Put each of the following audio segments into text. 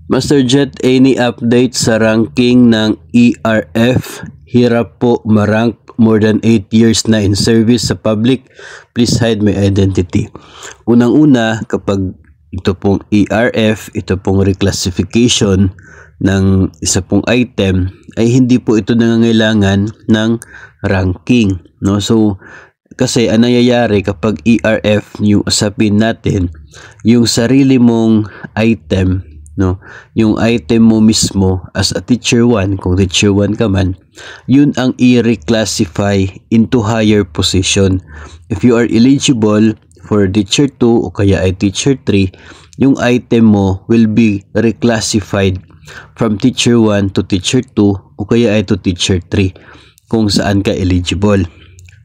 Master Jet, any update sa ranking ng ERF? Hirap po marank, more than 8 years na in service sa public. Please hide my identity. Unang-una, kapag ito pong ERF, ito pong reclassification ng isa pong item, ay hindi po ito nangangailangan ng ranking, no? So kasi ang nangyayari kapag ERF, yung usapin natin, yung sarili mong item, no, yung item mo mismo as a teacher 1, kung teacher 1 ka man, yun ang i-reclassify into higher position. If you are eligible for teacher 2 o kaya ay teacher 3, yung item mo will be reclassified from teacher 1 to teacher 2 o kaya ay to teacher 3 kung saan ka eligible.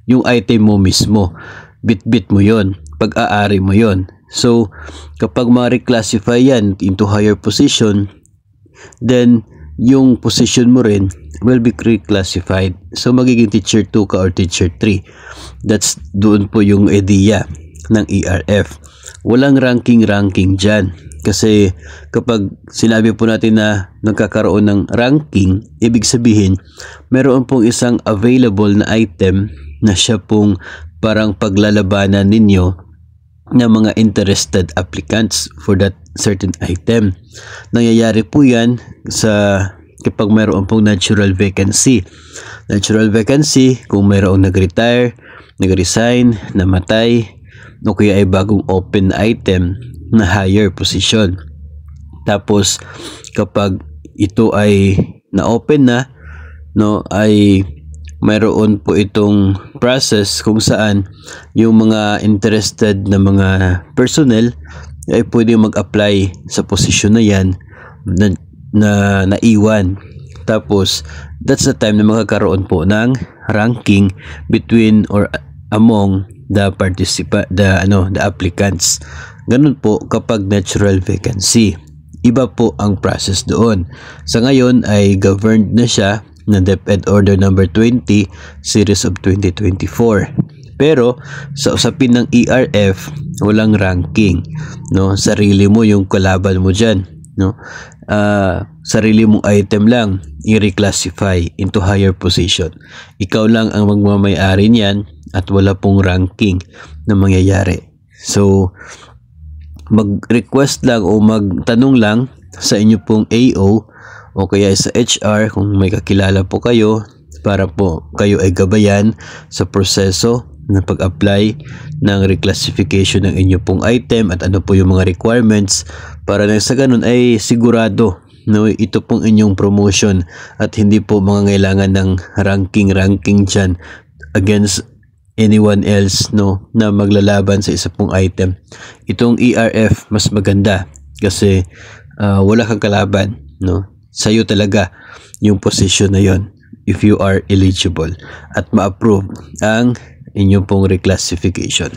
Yung item mo mismo, bit-bit mo yon, pag-aari mo yon. So, kapag ma-reclassify yan into higher position, then yung position mo rin will be reclassified. So, magiging teacher 2 ka or teacher 3. That's doon po yung idea ng ERF. Walang ranking dyan. Kasi kapag sinabi po natin na nagkakaroon ng ranking, ibig sabihin, meron pong isang available na item na siya pong parang paglalabanan ninyo ng mga interested applicants for that certain item. Nangyayari po yan sa kapag mayroon pong natural vacancy. Natural vacancy, kung mayroong nag-retire, nag-resign, namatay, o kaya ay bagong open item na higher position. Tapos kapag ito ay na-open na, no, ay mayroon po itong process kung saan yung mga interested na mga personnel ay pwede mag-apply sa posisyon na yan na naiwan. Tapos that's the time na magkakaroon po ng ranking between or among the applicants. Ganun po kapag natural vacancy. Iba po ang process doon. Sa ngayon ay governed na siya na DepEd Order number 20 series of 2024. Pero sa usapin ng ERF, walang ranking, no? Sarili mo yung kalaban mo diyan, no? Sarili mong item lang i-reclassify into higher position. Ikaw lang ang magmamay-ari niyan at wala pong ranking na mangyayari. So mag-request lang o magtanong lang sa inyo pong AO o kaya sa HR kung may kakilala po kayo para po kayo ay gabayan sa proseso ng pag-apply ng reclassification ng inyo pong item at ano po yung mga requirements para na sa ganun ay sigurado, no, ito pong inyong promotion at hindi po mangangailangan ng ranking dyan against anyone else, no, na maglalaban sa isa pong item. Itong ERF mas maganda kasi wala kang kalaban, no? Sa'yo talaga yung position na yon if you are eligible at ma-approve ang inyong pong reclassification.